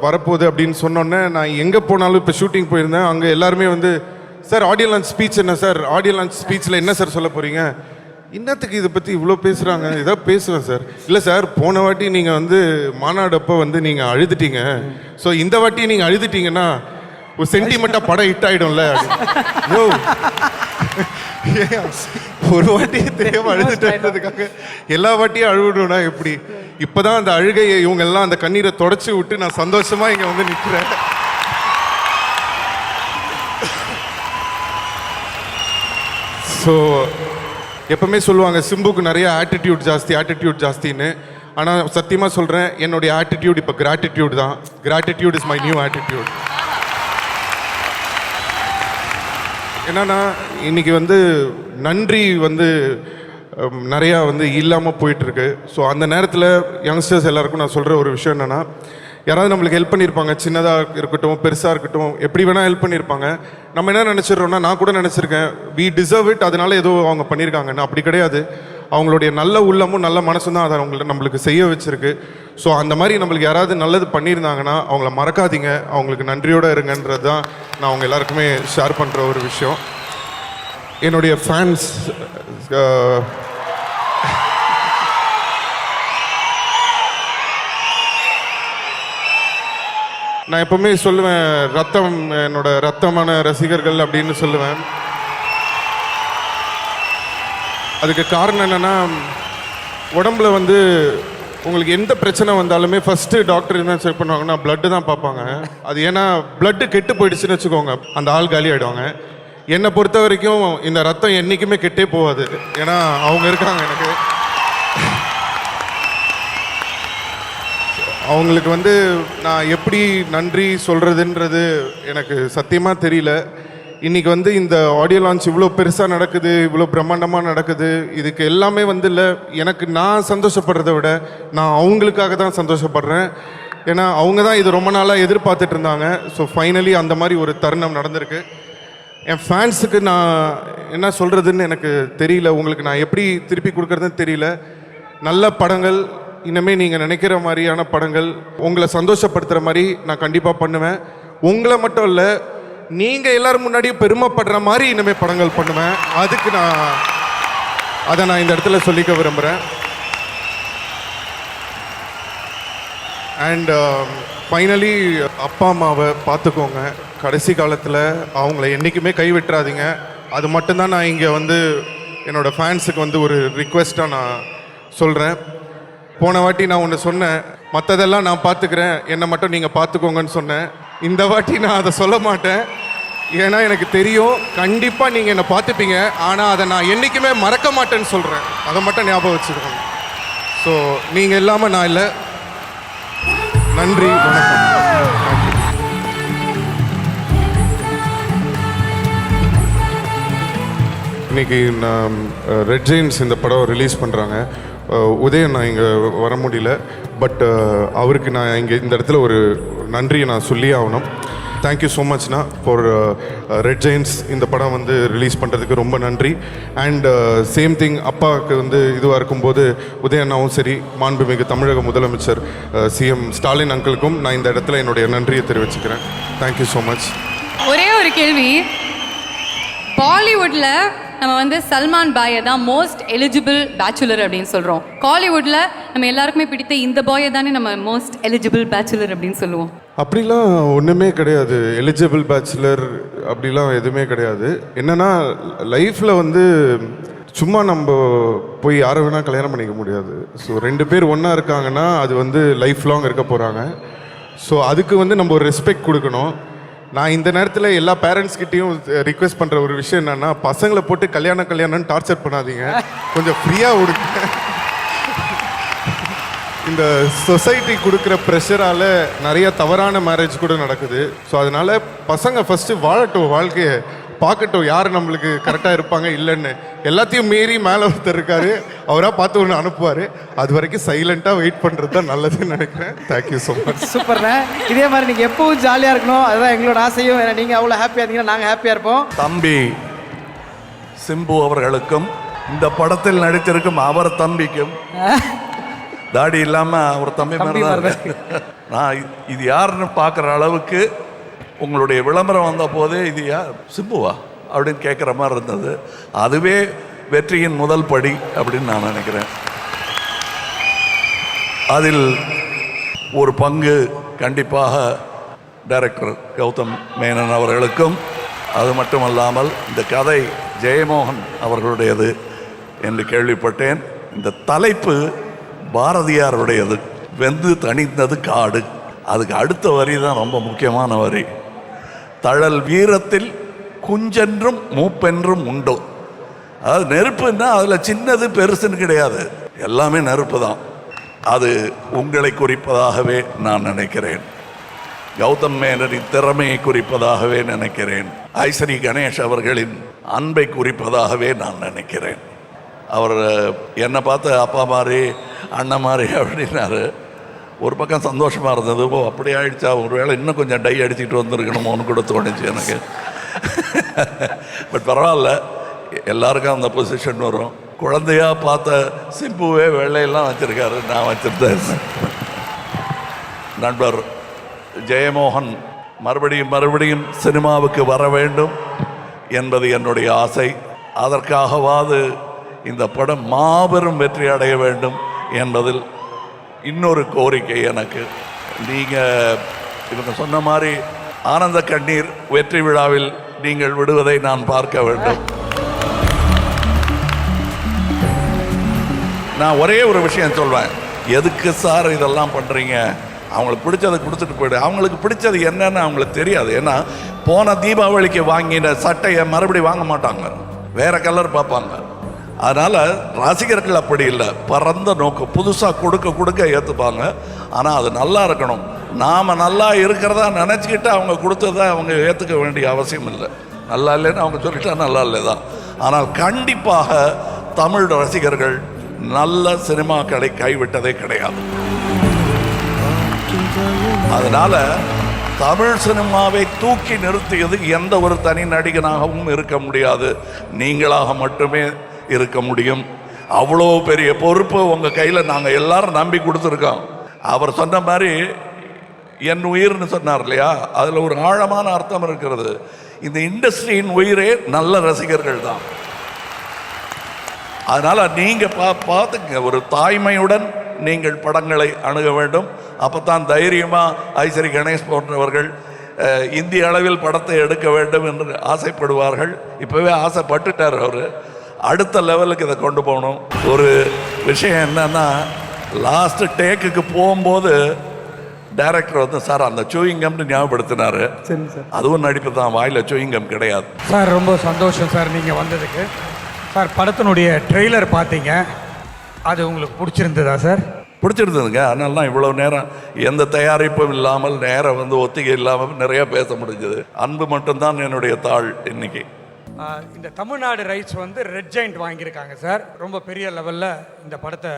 வரப்போகுது அப்படின்னு சொன்னோன்னே நான் எங்கே போனாலும், இப்போ ஷூட்டிங் போயிருந்தேன், அங்கே எல்லாருமே வந்து, சார் ஆடியோ லான்ச் ஸ்பீச் என்ன சார், ஆடியோ லான்ச் ஸ்பீச்சில் என்ன சார் சொல்ல போகிறீங்க, இன்னத்துக்கு இதை பற்றி இவ்வளோ பேசுகிறாங்க, இதாக பேசுவேன் சார். இல்லை சார், போன வாட்டி நீங்கள் வந்து மாநாடு அப்போ வந்து நீங்கள் அழுதுட்டீங்க, ஸோ இந்த வாட்டி நீங்கள் அழுதுட்டீங்கன்னா ஒரு சென்டிமெண்ட்டாக படம் ஹிட் ஆகிடும்ல. யோ ஒரு வாட்டி தெரியாமல் அழுதுட்டதுக்காக எல்லா வாட்டியும் அழுவிடும்னா எப்படி? இப்போதான் அந்த அழுகையை இவங்க எல்லாம் அந்த கண்ணீரை தொடச்சி விட்டு நான் சந்தோஷமாக இங்கே வந்து நிற்கிறேன். ஸோ எப்பவுமே சொல்லுவாங்க சிம்புக்கு நிறைய ஆட்டிடியூட் ஜாஸ்தின்னு. ஆனால் சத்தியமாக சொல்கிறேன், என்னுடைய ஆட்டிடியூட் இப்போ கிராட்டிடியூட் தான். Gratitude is my new attitude. என்னன்னா இன்றைக்கி வந்து நன்றி வந்து நிறையா வந்து இல்லாமல் போயிட்டுருக்கு. ஸோ அந்த நேரத்தில் யங்ஸ்டர்ஸ் எல்லாருக்கும் நான் சொல்கிற ஒரு விஷயம் என்னென்னா, யாராவது நம்மளுக்கு ஹெல்ப் பண்ணியிருப்பாங்க, சின்னதாக இருக்கட்டும் பெருசாக இருக்கட்டும், எப்படி வேணால் ஹெல்ப் பண்ணியிருப்பாங்க. நம்ம என்ன நினச்சிடுறோம்னா, நான் கூட நினச்சிருக்கேன் வி டிசர்வ் இட், அதனால ஏதோ அவங்க பண்ணியிருக்காங்கன்னு. அப்படி கிடையாது. அவங்களுடைய நல்ல உள்ளமும் நல்ல மனசும் தான் அதை நம்மளுக்கு செய்ய வச்சுருக்கு. ஸோ அந்த மாதிரி நம்மளுக்கு யாராவது நல்லது பண்ணியிருந்தாங்கன்னா அவங்கள மறக்காதீங்க, அவங்களுக்கு நன்றியோடு இருங்கன்றது தான் நான் அவங்க எல்லாருக்குமே ஷேர் பண்ணுற ஒரு விஷயம். என்னுடைய ஃபேன்ஸ் நான் எப்பவுமே சொல்லுவேன், ரத்தம் என்னோட ரத்தமான ரசிகர்கள் அப்படின்னு சொல்லுவேன். அதுக்கு காரணம் என்னென்னா, உடம்புல வந்து உங்களுக்கு எந்த பிரச்சனை வந்தாலுமே ஃபஸ்ட்டு டாக்டர் என்ன செக் பண்ணுவாங்கன்னா பிளட்டு தான் பார்ப்பாங்க. அது ஏன்னா பிளட்டு கெட்டு போயிடுச்சுன்னு வச்சுக்கோங்க, அந்த ஆள் காலி ஆகிடுவாங்க. என்னை பொறுத்த வரைக்கும் இந்த ரத்தம் என்றைக்குமே கெட்டே போகாது, ஏன்னா அவங்க இருக்காங்க எனக்கு. அவங்களுக்கு வந்து நான் எப்படி நன்றி சொல்கிறதுன்றது எனக்கு சத்தியமாக தெரியல. இன்றைக்கி வந்து இந்த ஆடியோ லான்ச் இவ்வளோ பெருசாக நடக்குது, இவ்வளோ பிரம்மாண்டமாக நடக்குது. இதுக்கு எல்லாமே வந்து இல்லை, எனக்கு நான் சந்தோஷப்படுறத விட நான் அவங்களுக்காக தான் சந்தோஷப்படுறேன். ஏன்னா அவங்க தான் இது ரொம்ப நாளாக எதிர்பார்த்துட்டு இருந்தாங்க. ஸோ ஃபைனலி அந்த மாதிரி ஒரு தருணம் நடந்திருக்கு. என் ஃபேன்ஸுக்கு நான் என்ன சொல்கிறதுன்னு எனக்கு தெரியல, உங்களுக்கு நான் எப்படி திருப்பி கொடுக்குறதுன்னு தெரியல. நல்ல படங்கள், இனிமேல் நீங்கள் நினைக்கிற மாதிரியான படங்கள், உங்களை சந்தோஷப்படுத்துகிற மாதிரி நான் கண்டிப்பாக பண்ணுவேன். உங்களை மட்டும் இல்லை, நீங்கள் எல்லோரும் முன்னாடியும் பெருமைப்படுற மாதிரி இனிமேல் படங்கள் பண்ணுவேன். அதுக்கு அதை நான் இந்த இடத்துல சொல்லிக்க விரும்புகிறேன். அண்ட் ஃபைனலி அப்பா அம்மாவை பார்த்துக்கோங்க. கடைசி காலத்தில் அவங்கள என்றைக்குமே கைவிட்டுறாதீங்க. அது மட்டும்தான் நான் இங்கே வந்து என்னோடய ஃபேன்ஸுக்கு வந்து ஒரு ரிக்வெஸ்ட்டாக நான் சொல்கிறேன். போன வாட்டி நான் ஒன்று சொன்னேன், மற்றதெல்லாம் நான் பார்த்துக்கிறேன், என்னை மட்டும் நீங்கள் பார்த்துக்கோங்கன்னு சொன்னேன். இந்த வாட்டி நான் அதை சொல்ல மாட்டேன். ஏன்னா எனக்கு தெரியும் கண்டிப்பாக நீங்கள் என்னை பார்த்துப்பீங்க, ஆனால் அதை நான் என்றைக்குமே மறக்க மாட்டேன்னு சொல்கிறேன். அதை மட்டும் ஞாபகம் வச்சுருக்கோங்க. ஸோ நீங்கள் இல்லாமல் நான் இல்லை. நன்றி, வணக்கம். இன்றைக்கி நான் ரெட் ஜெயின்ஸ் இந்த படம் ரிலீஸ் பண்ணுறாங்க. உதயன் நான் இங்கே வர முடியல, பட் அவருக்கு நான் இங்கே இந்த இடத்துல ஒரு நன்றியை நான் சொல்லி ஆகணும். தேங்க்யூ ஸோ மச்ண்ணா ஃபார் ரெட் ஜெயின்ஸ் இந்த படம் வந்து ரிலீஸ் பண்ணுறதுக்கு ரொம்ப நன்றி. அண்ட் சேம் திங், அப்பாவுக்கு வந்து இதுவாக இருக்கும்போது உதயண்ணாவும் சரி, மாண்புமிகு தமிழக முதலமைச்சர் சிஎம் ஸ்டாலின் அங்கிளுக்கும் நான் இந்த இடத்துல என்னுடைய நன்றியை தெரிவிச்சுக்கிறேன். Thank you so much. ஒரே ஒரு கேள்வி, பாலிவுட்டில் நம்ம வந்து சல்மான் பாயை தான் மோஸ்ட் எலிஜிபிள் பேச்சுலர் அப்படின்னு சொல்கிறோம். காலிவுட்டில் நம்ம எல்லாருக்குமே பிடித்த இந்த பாயை தானே நம்ம மோஸ்ட் எலிஜிபிள் பேச்சுலர் அப்படின்னு சொல்லுவோம். அப்படிலாம் ஒன்றுமே கிடையாது. எலிஜிபிள் பேச்சுலர் அப்படிலாம் எதுவுமே கிடையாது. என்னென்னா லைஃப்பில் வந்து சும்மா நம்ம போய் யாரை வேணால் கல்யாணம் பண்ணிக்க முடியாது. ஸோ 2 பேர் ஒன்றா இருக்காங்கன்னா அது வந்து லைஃப் லாங் இருக்க போகிறாங்க. ஸோ அதுக்கு வந்து நம்ம ஒரு ரெஸ்பெக்ட் கொடுக்கணும். நான் இந்த நேரத்தில் எல்லா பேரண்ட்ஸ்கிட்டையும் ரிக்வெஸ்ட் பண்ணுற ஒரு விஷயம் என்னென்னா, பசங்களை போட்டு கல்யாணம்னு டார்ச்சர் பண்ணாதீங்க, கொஞ்சம் ஃப்ரீயாக விடுங்க. இந்த சொசைட்டி கொடுக்குற ப்ரெஷரால் நிறைய தவறான மேரேஜ் கூட நடக்குது. ஸோ அதனால் பசங்க ஃபஸ்ட்டு வாழட்டும், வாழ்க்கையை பார்க்கட்டும், யார் நம்மளுக்கு கரெக்டாக இருப்பாங்க இல்லைன்னு. எல்லாத்தையும் மீறி மேலே ஒருத்தர் இருக்கார், அவராக பார்த்து ஒன்று அனுப்புவார். அது வரைக்கும் சைலண்ட்டாக வெயிட் பண்ணுறது தான் நல்லதுன்னு நினைக்கிறேன். Thank you so much. சூப்பர்ண்ணே. இதே மாதிரி நீங்கள் எப்பவும் ஜாலியாக இருக்கணும், அதுதான் எங்களோட ஆசையும். ஏன்னா நீங்கள் அவ்வளோ ஹாப்பியாக இருந்தீங்கன்னா நாங்கள் ஹாப்பியாக இருப்போம். தம்பி சிம்பு அவர்களுக்கும் இந்த படத்தில் நடித்திருக்கும் அவர் தம்பிக்கும், தாடி இல்லாமல் அவர் தம்பி மாதிரி தான் நான் இது யாருன்னு பார்க்குற அளவுக்கு உங்களுடைய விளம்பரம் வந்த போதே இது யார் சிம்புவா அப்படின்னு கேட்குற மாதிரி இருந்தது. அதுவே வெற்றியின் முதல் படி அப்படின்னு நான் நினைக்கிறேன். அதில் ஒரு பங்கு கண்டிப்பாக டைரக்டர் கௌதம் மேனன் அவர்களுக்கும், அது மட்டுமல்லாமல் இந்த கதை ஜெயமோகன் அவர்களுடையது என்று கேள்விப்பட்டேன். இந்த தலைப்பு பாரதியாருடையது, வெந்து தணிந்தது காடு. அதுக்கு அடுத்த வரி தான் ரொம்ப முக்கியமான வரி. தழல் வீரத்தில் குஞ்சென்றும் மூப்பென்றும் உண்டோ. அதாவது நெருப்புன்னா அதில் சின்னது பெருசுன்னு கிடையாது, எல்லாமே நெருப்பு தான். அது உங்களை குறிப்பதாகவே நான் நினைக்கிறேன். கௌதம் மேனனின் திறமையை குறிப்பதாகவே நினைக்கிறேன். ஐஸ்ரீ கணேஷ் அவர்களின் அன்பை குறிப்பதாகவே நான் நினைக்கிறேன். அவர் என்னை பார்த்து அப்பா மாதிரி அண்ணன் மாதிரி அப்படின்னாரு. ஒரு பக்கம் சந்தோஷமாக இருந்தது, ஓ அப்படி ஆயிடுச்சா, ஒரு வேளை இன்னும் கொஞ்சம் டை அடிச்சுட்டு வந்துருக்கணுமோன்னு கூட தோணுச்சு எனக்கு. பட் பரவாயில்ல, எல்லாருக்கும் அந்த பொசிஷன் வரும். குழந்தையாக பார்த்த சிம்புவே வெள்ளையெல்லாம் வச்சுருக்காரு, நான் வச்சுருந்தேன். நண்பர் ஜெயமோகன் மறுபடியும் சினிமாவுக்கு வர வேண்டும் என்பது என்னுடைய ஆசை. அதற்காகவாது இந்த படம் மாபெரும் வெற்றி அடைய வேண்டும் என்பதில் இன்னொரு கோரிக்கை எனக்கு. நீங்கள் இவங்க சொன்ன மாதிரி ஆனந்த கண்ணீர் வெற்றி விழாவில் நீங்கள் விடுவதை நான் பார்க்க வேண்டும். நான் ஒரே ஒரு விஷயம் சொல்வேன், எதுக்கு சார் இதெல்லாம் பண்ணுறீங்க, அவங்களுக்கு பிடிச்சதை கொடுத்துட்டு போய்டு. அவங்களுக்கு பிடிச்சது என்னன்னு அவங்களுக்கு தெரியாது. ஏன்னா போன தீபாவளிக்கு வாங்கின சட்டையை மறுபடியும் வாங்க மாட்டாங்க, வேறு கலர் பார்ப்பாங்க. அதனால் ரசிகர்கள் அப்படி இல்லை, பரந்த நோக்கம், புதுசாக கொடுக்க ஏற்றுப்பாங்க. ஆனால் அது நல்லா இருக்கணும். நாம் நல்லா இருக்கிறதா நினச்சிக்கிட்டு அவங்க கொடுத்ததை அவங்க ஏற்றுக்க வேண்டிய அவசியம் இல்லை. நல்லா இல்லைன்னு அவங்க சொல்லிட்டா நல்லா இல்லை தான். ஆனால் கண்டிப்பாக தமிழ் ரசிகர்கள் நல்ல சினிமாக்களை கைவிட்டதே கிடையாது. அதனால தமிழ் சினிமாவை தூக்கி நிறுத்தியது எந்த ஒரு தனி நடிகனாகவும் இருக்க முடியாது, நீங்களாக மட்டுமே இருக்க முடியும். அவ்வளோ பெரிய பொறுப்பு உங்கள் கையில் நாங்கள் எல்லாரும் நம்பி கொடுத்துருக்கோம். அவர் சொன்ன மாதிரி என் உயிர்னு சொன்னார் இல்லையா, அதில் ஒரு ஆழமான அர்த்தம் இருக்கிறது. இந்த இண்டஸ்ட்ரியின் உயிரே நல்ல ரசிகர்கள் தான். அதனால் நீங்கள் பார்த்துங்க, ஒரு தாய்மையுடன் நீங்கள் படங்களை அணுக வேண்டும். அப்போ தான் தைரியமாக ஐஸ்வரி கணேஷ் போன்றவர்கள் இந்திய அளவில் படத்தை எடுக்க வேண்டும் என்று ஆசைப்படுவார்கள். இப்போவே ஆசைப்பட்டுட்டார் அவர். அடுத்த லெவலுக்கு இதை கொண்டு போகணும். ஒரு விஷயம் என்னன்னா, லாஸ்ட்டு டேக்குக்கு போகும்போது டைரக்டர் வந்து சார் அந்த சூயிங்கம்னு ஞாபகப்படுத்தினார். அதுவும் நடிப்பு தான், வாயில் சூயிங்கம் கிடையாது. சார் ரொம்ப சந்தோஷம் சார் நீங்கள் வந்ததுக்கு. சார் படத்தினுடைய ட்ரெய்லர் பார்த்தீங்க, அது உங்களுக்கு பிடிச்சிருந்ததா சார்? பிடிச்சிருந்ததுங்க. அதனால தான் இவ்வளோ நேரம் எந்த தயாரிப்பும் இல்லாமல் நேரம் வந்து ஒத்திகை இல்லாமல் நிறையா பேச முடிஞ்சது. அன்பு மட்டும்தான் என்னுடைய தாள் இன்னைக்கு. இந்த தமிழ்நாடு ரைட்ஸ் வந்து ரெட் ஜெயண்ட் வாங்கியிருக்காங்க சார். ரொம்ப பெரிய லெவலில் இந்த படத்தை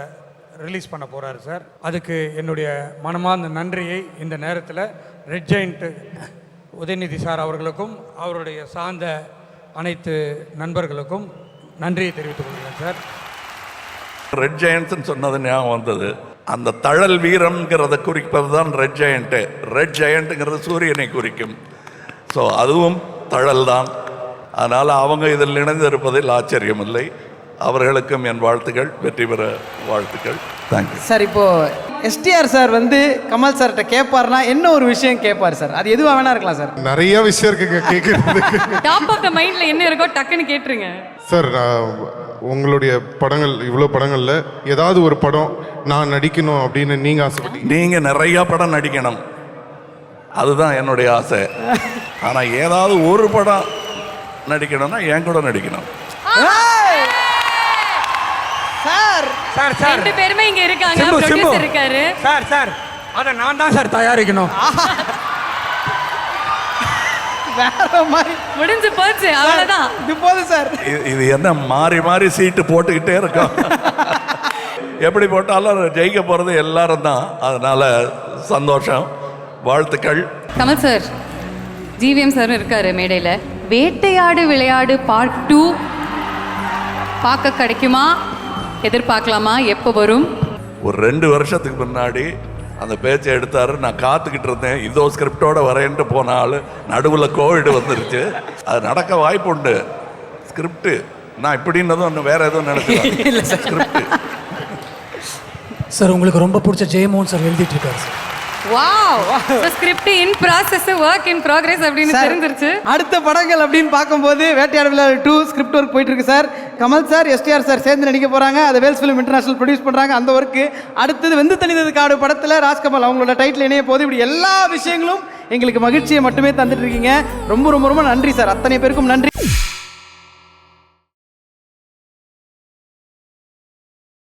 ரிலீஸ் பண்ண போகிறாரு சார். அதுக்கு என்னுடைய மனமார்ந்த நன்றியை இந்த நேரத்தில் ரெட் ஜெயண்ட் உதயநிதி சார் அவர்களுக்கும் அவருடைய சார்ந்த அனைத்து நண்பர்களுக்கும் நன்றியை தெரிவித்துக் கொள்கிறேன் சார். ரெட் ஜெயண்ட்ஸ்ன்னு சொன்னது ஞாபகம் வந்தது. அந்த தழல் வீரம்ங்கிறத குறிப்பது தான் ரெட் ஜெயண்ட்டு. ரெட் ஜெயண்ட்டுங்கிறது சூரியனை குறிக்கும். ஸோ அதுவும் தழல் தான். அதனால் அவங்க இதில் இணைந்திருப்பதில் ஆச்சரியமில்லை. அவர்களுக்கும் என் வாழ்த்துக்கள், வெற்றி பெற வாழ்த்துக்கள். Thank you sir. இப்போது எஸ்டிஆர் சார் வந்து கமல் சார்கிட்ட கேட்பார்னா என்ன ஒரு விஷயம் கேட்பார் சார்? அது எதுவாக வேணா இருக்கலாம் சார். நிறைய விஷயம் இருக்குங்க கேட்குறதுக்கு. டாப் ஆஃப் த மைண்ட்ல என்ன இருக்கோ டக்குன்னு கேட்டுருங்க சார். உங்களுடைய படங்கள், இவ்வளோ படங்களில் ஏதாவது ஒரு படம் நான் நடிக்கணும் அப்படின்னு நீங்கள் ஆசைப்பட்டீங்க? நீங்கள் நிறையா படம் நடிக்கணும், அதுதான் என்னுடைய ஆசை. ஆனால் ஏதாவது ஒரு படம் நடிக்கணும்னா என் கூட நடிக்கணும். சார் சார் சார் ரெண்டு பேருமே இங்க இருக்காங்க, சிம்பு, சிம்பு. ப்ரொடியூசர் இருக்காரு. சார் சார் அதை நான் தான் சார் தயாரிக்கணும். வேற மாதிரி முடிஞ்சு போச்சு, அவ்வளவுதான். இது போதும் சார். இது என்ன மாறி மாறி சீட்டு போட்டுக்கிட்டே இருக்கோம். எப்படி போட்டாலும் ஜெயிக்க போகிறது எல்லாரும் தான். அதனால சந்தோஷம், வாழ்த்துக்கள். கமல் சார், ஜிவிஎம் சார் இருக்காரு மேடையில். வேட்டையாடு விளையாடு பார்ட் 2 பார்க்க கிடைக்குமா, எதிர்பார்க்கலாமா, எப்போ வரும்? ஒரு 2 வருஷத்துக்கு முன்னாடி அந்த பேச்சை எடுத்தாரு. நான் காத்துக்கிட்டு இருந்தேன், இதோ ஸ்கிரிப்டோட வரேன்ட்டு போன ஆள் நடுவில் கோவிட் வந்துருச்சு. அது நடக்க வாய்ப்பு உண்டு. ஸ்கிரிப்டு நான் இப்படின்னதும் ஒன்று வேற எதுவும் நினைச்சேன். ஸ்கிரிப்ட் சார் உங்களுக்கு ரொம்ப பிடிச்ச ஜெயமோகன் சார் எழுதிட்டு இருக்காரு sir. Wow, script in process, work in progress அப்படின்னு தெரிஞ்சிருச்சு. அடுத்த படங்கள் அப்படின்னு பார்க்கும்போது வேட்டையாடு விளையாடு 2 ஸ்கிரிப்ட் ஒர்க் போயிட்டு இருக்கு sir. Kamal sir, STR sir சேர்ந்து நடிக்க போறாங்க. அதை வேல்ஸ் ஃபிலிம் இன்டர்நேஷனல் ப்ரொடியூஸ் பண்றாங்க. அந்த ஒர்க்கு அடுத்தது வெந்து தணிந்தது காடு படத்தில் ராஜ்கமல் அவங்களோட டைட்டில் இணைய போது. இப்படி எல்லா விஷயங்களும் எங்களுக்கு மகிழ்ச்சியை மட்டுமே தந்துட்டு இருக்கீங்க. ரொம்ப ரொம்ப ரொம்ப நன்றி சார். அத்தனை பேருக்கும் நன்றி.